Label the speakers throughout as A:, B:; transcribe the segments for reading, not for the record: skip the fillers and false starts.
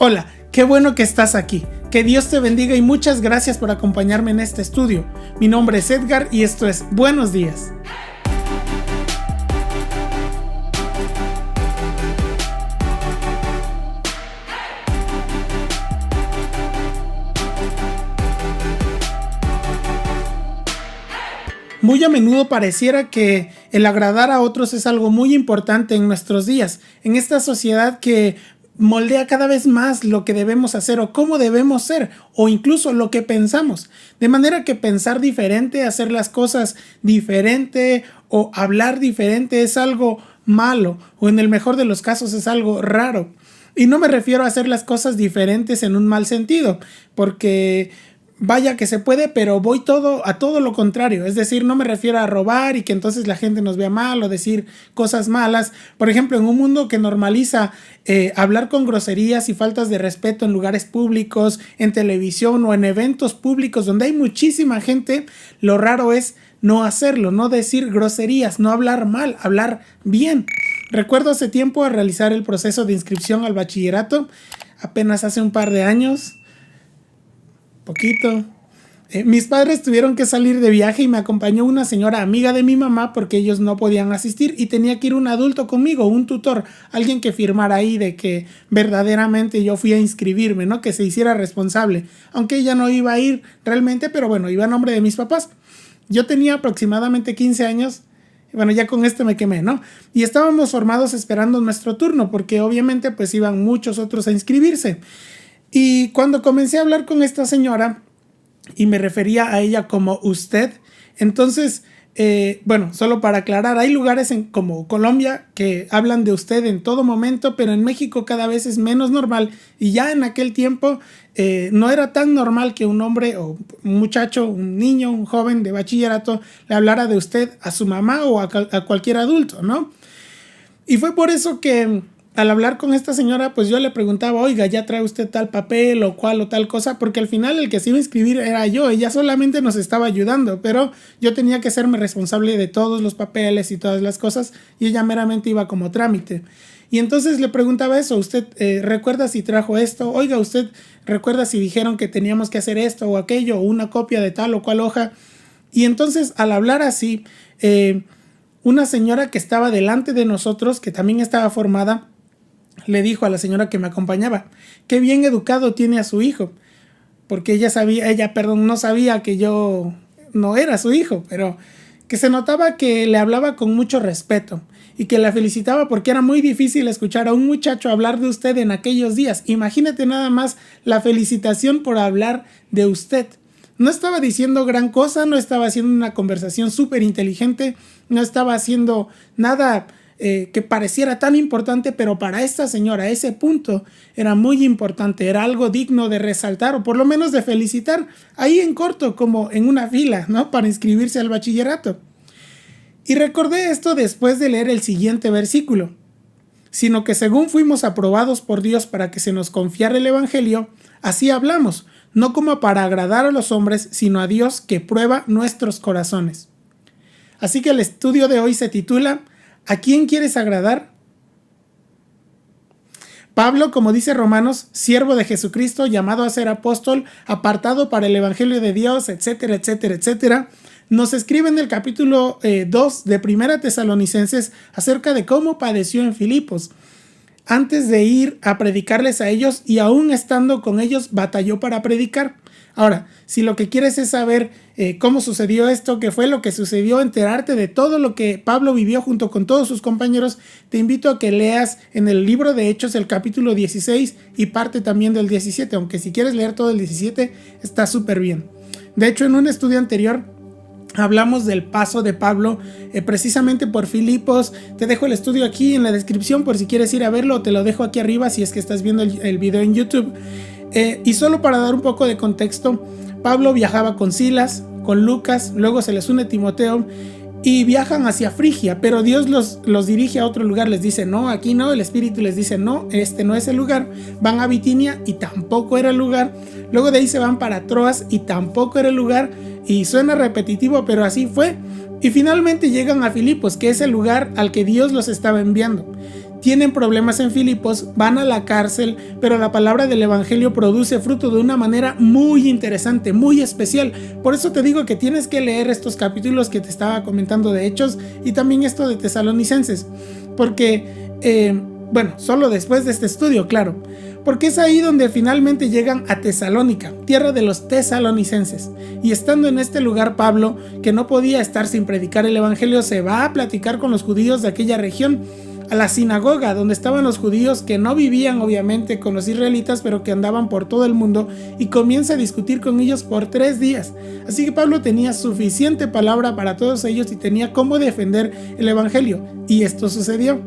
A: Hola, qué bueno que estás aquí. Que Dios te bendiga y muchas gracias por acompañarme en este estudio. Mi nombre es Edgar y esto es Buenos Días. Muy a menudo pareciera que el agradar a otros es algo muy importante en nuestros días, en esta sociedad que moldea cada vez más lo que debemos hacer o cómo debemos ser o incluso lo que pensamos. De manera que pensar diferente, hacer las cosas diferente o hablar diferente es algo malo o en el mejor de los casos es algo raro. Y no me refiero a hacer las cosas diferentes en un mal sentido, porque vaya que se puede, pero voy a todo lo contrario. Es decir, no me refiero a robar y que entonces la gente nos vea mal o decir cosas malas. Por ejemplo, en un mundo que normaliza hablar con groserías y faltas de respeto en lugares públicos, en televisión o en eventos públicos donde hay muchísima gente, lo raro es no hacerlo, no decir groserías, no hablar mal, hablar bien. Recuerdo hace tiempo a realizar el proceso de inscripción al bachillerato, apenas hace un par de años. Poquito. Mis padres tuvieron que salir de viaje y me acompañó una señora amiga de mi mamá porque ellos no podían asistir y tenía que ir un adulto conmigo, un tutor, alguien que firmara ahí de que verdaderamente yo fui a inscribirme, ¿no? Que se hiciera responsable, aunque ella no iba a ir realmente, pero bueno, iba a nombre de mis papás. Yo tenía aproximadamente 15 años. Bueno, ya con esto me quemé, ¿no? Y estábamos formados esperando nuestro turno porque obviamente pues iban muchos otros a inscribirse. Y cuando comencé a hablar con esta señora y me refería a ella como usted, entonces, solo para aclarar, hay lugares como Colombia que hablan de usted en todo momento, pero en México cada vez es menos normal y ya en aquel tiempo no era tan normal que un hombre o un muchacho, un niño, un joven de bachillerato le hablara de usted a su mamá o a cualquier adulto, ¿no? Y fue por eso que al hablar con esta señora, pues yo le preguntaba, oiga, ¿ya trae usted tal papel o cual o tal cosa? Porque al final el que se iba a inscribir era yo, ella solamente nos estaba ayudando, pero yo tenía que serme responsable de todos los papeles y todas las cosas y ella meramente iba como trámite. Y entonces le preguntaba eso, ¿usted recuerda si trajo esto? Oiga, ¿usted recuerda si dijeron que teníamos que hacer esto o aquello o una copia de tal o cual hoja? Y entonces al hablar así, una señora que estaba delante de nosotros, que también estaba formada, le dijo a la señora que me acompañaba, qué bien educado tiene a su hijo, porque ella no sabía que yo no era su hijo, pero que se notaba que le hablaba con mucho respeto y que la felicitaba porque era muy difícil escuchar a un muchacho hablar de usted en aquellos días. Imagínate nada más la felicitación por hablar de usted. No estaba diciendo gran cosa, no estaba haciendo una conversación súper inteligente, no estaba haciendo nada que pareciera tan importante, pero para esta señora ese punto era muy importante, era algo digno de resaltar o por lo menos de felicitar ahí en corto, como en una fila, ¿no? Para inscribirse al bachillerato. Y recordé esto después de leer el siguiente versículo, sino que según fuimos aprobados por Dios para que se nos confiara el evangelio, así hablamos, no como para agradar a los hombres, sino a Dios que prueba nuestros corazones. Así que el estudio de hoy se titula ¿A quién quieres agradar? Pablo, como dice Romanos, siervo de Jesucristo, llamado a ser apóstol, apartado para el evangelio de Dios, etcétera, etcétera, etcétera, nos escribe en el capítulo 2 de Primera Tesalonicenses acerca de cómo padeció en Filipos. Antes de ir a predicarles a ellos y aún estando con ellos batalló para predicar. Ahora, si lo que quieres es saber cómo sucedió esto, qué fue lo que sucedió, enterarte de todo lo que Pablo vivió junto con todos sus compañeros, te invito a que leas en el libro de Hechos el capítulo 16 y parte también del 17, aunque si quieres leer todo el 17 está súper bien. De hecho, en un estudio anterior hablamos del paso de Pablo precisamente por Filipos. Te dejo el estudio aquí en la descripción por si quieres ir a verlo, o te lo dejo aquí arriba si es que estás viendo el video en YouTube. Y solo para dar un poco de contexto, Pablo viajaba con Silas, con Lucas, luego se les une Timoteo y viajan hacia Frigia, pero Dios los dirige a otro lugar, les dice no, aquí no, el Espíritu les dice no, este no es el lugar. Van a Bitinia y tampoco era el lugar, luego de ahí se van para Troas y tampoco era el lugar, y suena repetitivo pero así fue, y finalmente llegan a Filipos, que es el lugar al que Dios los estaba enviando. tienen problemas en Filipos, van a la cárcel, pero la palabra del evangelio produce fruto de una manera muy interesante, muy especial. Por eso te digo que tienes que leer estos capítulos que te estaba comentando de Hechos y también esto de Tesalonicenses, porque solo después de este estudio, claro, porque es ahí donde finalmente llegan a Tesalónica, tierra de los tesalonicenses. Y estando en este lugar, Pablo, que no podía estar sin predicar el evangelio, se va a platicar con los judíos de aquella región, a la sinagoga donde estaban los judíos que no vivían obviamente con los israelitas, pero que andaban por todo el mundo, y comienza a discutir con ellos por 3 días. Así que Pablo tenía suficiente palabra para todos ellos y tenía cómo defender el evangelio, y esto sucedió,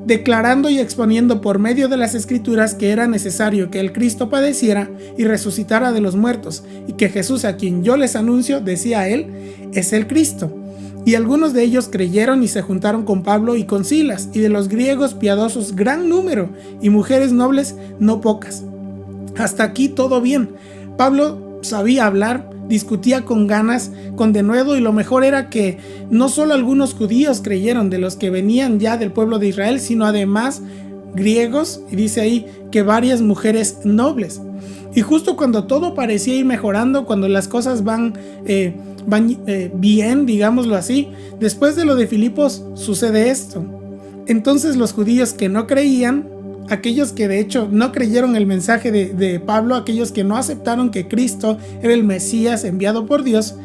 A: declarando y exponiendo por medio de las escrituras que era necesario que el Cristo padeciera y resucitara de los muertos, y que Jesús, a quien yo les anuncio, decía él, es el Cristo. Y algunos de ellos creyeron y se juntaron con Pablo y con Silas, y de los griegos piadosos gran número, y mujeres nobles no pocas. Hasta aquí todo bien. Pablo sabía hablar, discutía con ganas, con denuedo, y lo mejor era que no solo algunos judíos creyeron de los que venían ya del pueblo de Israel, sino además griegos, y dice ahí que varias mujeres nobles. Y justo cuando todo parecía ir mejorando, cuando las cosas van bien, digámoslo así, después de lo de Filipos sucede esto. Entonces los judíos que no creían, aquellos que de hecho no creyeron el mensaje de Pablo, aquellos que no aceptaron que Cristo era el Mesías enviado por Dios,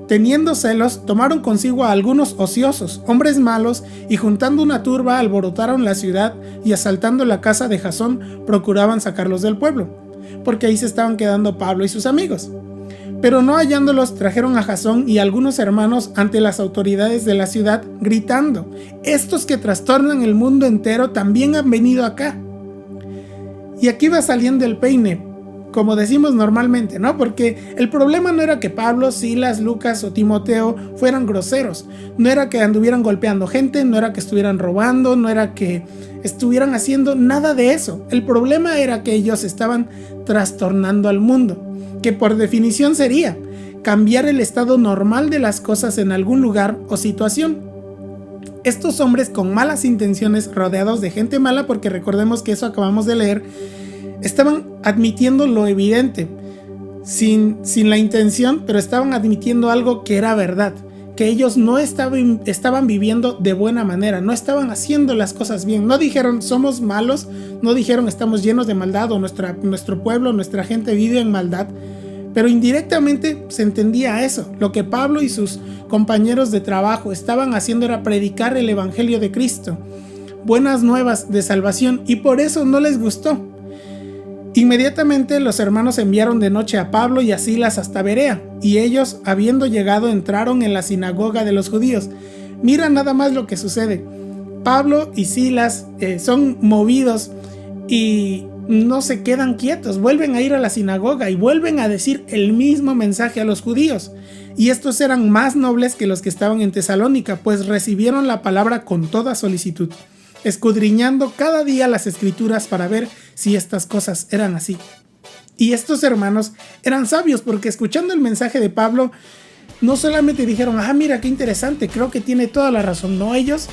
A: teniendo celos, tomaron consigo a algunos ociosos, hombres malos, y juntando una turba alborotaron la ciudad y asaltando la casa de Jasón procuraban sacarlos del pueblo, porque ahí se estaban quedando Pablo y sus amigos. Pero no hallándolos, trajeron a Jasón y a algunos hermanos ante las autoridades de la ciudad, gritando: estos que trastornan el mundo entero también han venido acá. Y aquí va saliendo el peine, como decimos normalmente, ¿no? Porque el problema no era que Pablo, Silas, Lucas o Timoteo fueran groseros, no era que anduvieran golpeando gente, no era que estuvieran robando, no era que estuvieran haciendo nada de eso. El problema era que ellos estaban trastornando al mundo, que por definición sería cambiar el estado normal de las cosas en algún lugar o situación. Estos hombres con malas intenciones, rodeados de gente mala, porque recordemos que eso acabamos de leer, estaban admitiendo lo evidente, sin la intención, pero estaban admitiendo algo que era verdad, que ellos no estaban viviendo de buena manera, no estaban haciendo las cosas bien. No dijeron somos malos, no dijeron estamos llenos de maldad o nuestro pueblo, nuestra gente vive en maldad, pero indirectamente se entendía eso. Lo que Pablo y sus compañeros de trabajo estaban haciendo era predicar el evangelio de Cristo, buenas nuevas de salvación, y por eso no les gustó. Inmediatamente los hermanos enviaron de noche a Pablo y a Silas hasta Berea, y ellos, habiendo llegado, entraron en la sinagoga de los judíos. Mira nada más lo que sucede. Pablo y Silas son movidos y no se quedan quietos, vuelven a ir a la sinagoga y vuelven a decir el mismo mensaje a los judíos. Y estos eran más nobles que los que estaban en Tesalónica, pues recibieron la palabra con toda solicitud, escudriñando cada día las escrituras para ver si estas cosas eran así. Y estos hermanos eran sabios, porque escuchando el mensaje de Pablo, no solamente dijeron, mira qué interesante, creo que tiene toda la razón. No, ellos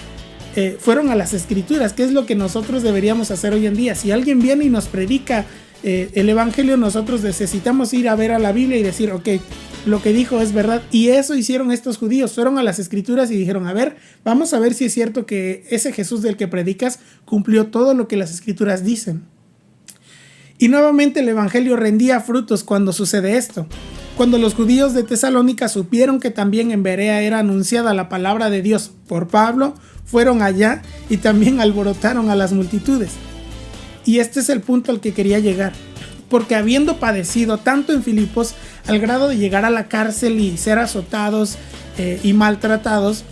A: fueron a las escrituras, que es lo que nosotros deberíamos hacer hoy en día. Si alguien viene y nos predica el evangelio, nosotros necesitamos ir a ver a la Biblia y decir, ok, lo que dijo es verdad. Y eso hicieron estos judíos, fueron a las escrituras y dijeron, vamos a ver si es cierto que ese Jesús del que predicas cumplió todo lo que las escrituras dicen. Y nuevamente el evangelio rendía frutos cuando sucede esto. Cuando los judíos de Tesalónica supieron que también en Berea era anunciada la palabra de Dios por Pablo, fueron allá y también alborotaron a las multitudes. Y este es el punto al que quería llegar, porque habiendo padecido tanto en Filipos, al grado de llegar a la cárcel y ser azotados y maltratados,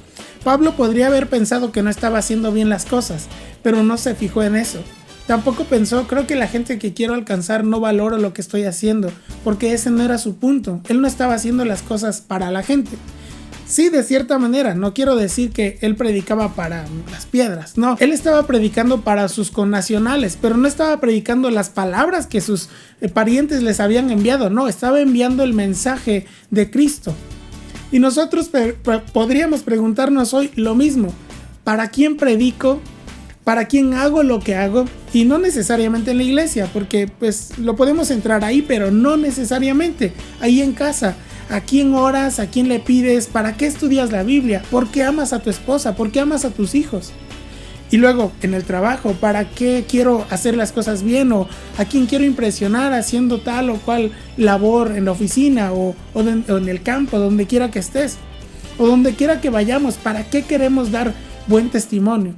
A: Pablo podría haber pensado que no estaba haciendo bien las cosas, pero no se fijó en eso. Tampoco pensó, creo que la gente que quiero alcanzar no valora lo que estoy haciendo, porque ese no era su punto. Él no estaba haciendo las cosas para la gente. Sí, de cierta manera, no quiero decir que él predicaba para las piedras, no, él estaba predicando para sus connacionales, pero no estaba predicando las palabras que sus parientes les habían enviado, no, estaba enviando el mensaje de Cristo. Y nosotros podríamos preguntarnos hoy lo mismo, ¿para quién predico? para quién hago lo que hago, y no necesariamente en la iglesia, porque pues lo podemos entrar ahí, pero no necesariamente ahí en casa. ¿A quién oras? ¿A quién le pides? ¿Para qué estudias la Biblia? ¿Por qué amas a tu esposa? ¿Por qué amas a tus hijos? Y luego en el trabajo, ¿para qué quiero hacer las cosas bien? ¿O a quién quiero impresionar haciendo tal o cual labor en la oficina o en el campo, donde quiera que estés? O donde quiera que vayamos, ¿para qué queremos dar buen testimonio?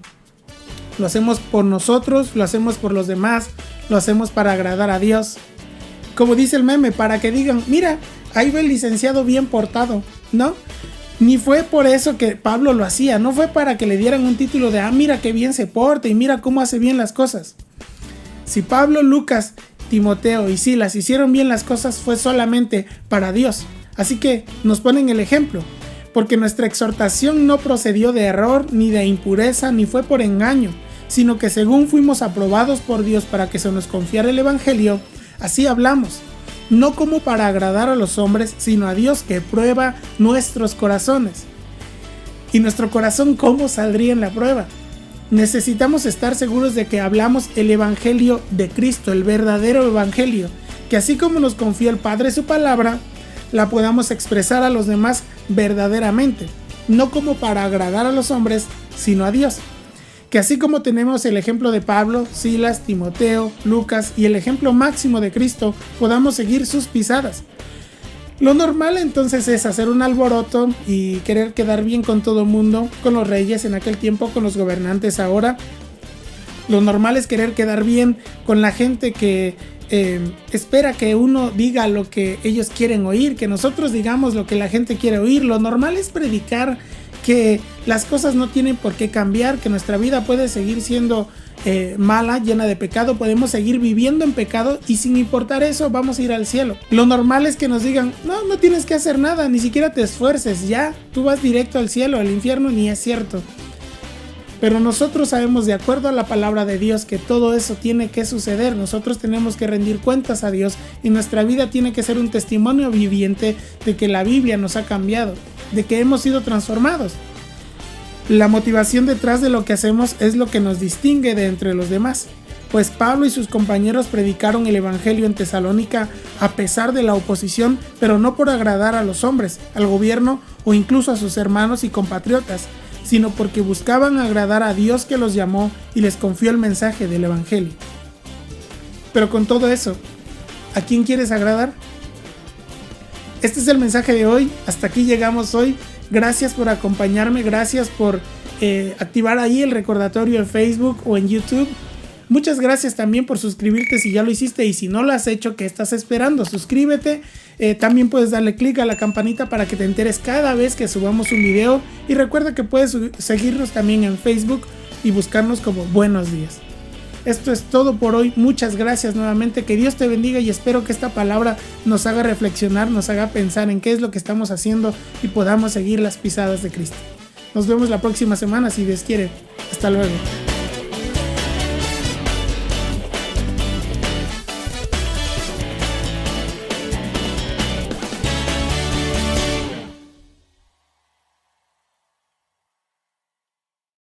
A: Lo hacemos por nosotros, lo hacemos por los demás, lo hacemos para agradar a Dios. Como dice el meme, para que digan, mira, ahí va el licenciado bien portado, ¿no? Ni fue por eso que Pablo lo hacía, no fue para que le dieran un título de, mira qué bien se porta y mira cómo hace bien las cosas. Si Pablo, Lucas, Timoteo y Silas hicieron bien las cosas, fue solamente para Dios. Así que nos ponen el ejemplo, porque nuestra exhortación no procedió de error, ni de impureza, ni fue por engaño, sino que según fuimos aprobados por Dios para que se nos confiara el evangelio, así hablamos. No como para agradar a los hombres, sino a Dios que prueba nuestros corazones. ¿Y nuestro corazón cómo saldría en la prueba? Necesitamos estar seguros de que hablamos el evangelio de Cristo, el verdadero evangelio, que así como nos confió el Padre su palabra, la podamos expresar a los demás verdaderamente, no como para agradar a los hombres, sino a Dios. Que así como tenemos el ejemplo de Pablo, Silas, Timoteo, Lucas y el ejemplo máximo de Cristo, podamos seguir sus pisadas. Lo normal entonces es hacer un alboroto y querer quedar bien con todo el mundo, con los reyes en aquel tiempo, con los gobernantes ahora. Lo normal es querer quedar bien con la gente que espera que uno diga lo que ellos quieren oír, que nosotros digamos lo que la gente quiere oír. Lo normal es predicar que las cosas no tienen por qué cambiar, que nuestra vida puede seguir siendo mala, llena de pecado, podemos seguir viviendo en pecado y sin importar eso vamos a ir al cielo. Lo normal es que nos digan, no tienes que hacer nada, ni siquiera te esfuerces, ya, tú vas directo al cielo, al infierno, ni es cierto. Pero nosotros sabemos de acuerdo a la palabra de Dios que todo eso tiene que suceder. Nosotros tenemos que rendir cuentas a Dios y nuestra vida tiene que ser un testimonio viviente de que la Biblia nos ha cambiado, de que hemos sido transformados. La motivación detrás de lo que hacemos es lo que nos distingue de entre los demás, pues Pablo y sus compañeros predicaron el evangelio en Tesalónica a pesar de la oposición, pero no por agradar a los hombres, al gobierno o incluso a sus hermanos y compatriotas, sino porque buscaban agradar a Dios que los llamó y les confió el mensaje del evangelio. Pero con todo eso, ¿a quién quieres agradar? Este es el mensaje de hoy, hasta aquí llegamos hoy. Gracias por acompañarme, gracias por activar ahí el recordatorio en Facebook o en YouTube. Muchas gracias también por suscribirte si ya lo hiciste y si no lo has hecho, ¿qué estás esperando? Suscríbete, también puedes darle clic a la campanita para que te enteres cada vez que subamos un video y recuerda que puedes seguirnos también en Facebook y buscarnos como Buenos Días. Esto es todo por hoy, muchas gracias nuevamente, que Dios te bendiga y espero que esta palabra nos haga reflexionar, nos haga pensar en qué es lo que estamos haciendo y podamos seguir las pisadas de Cristo. Nos vemos la próxima semana si Dios quiere. Hasta luego.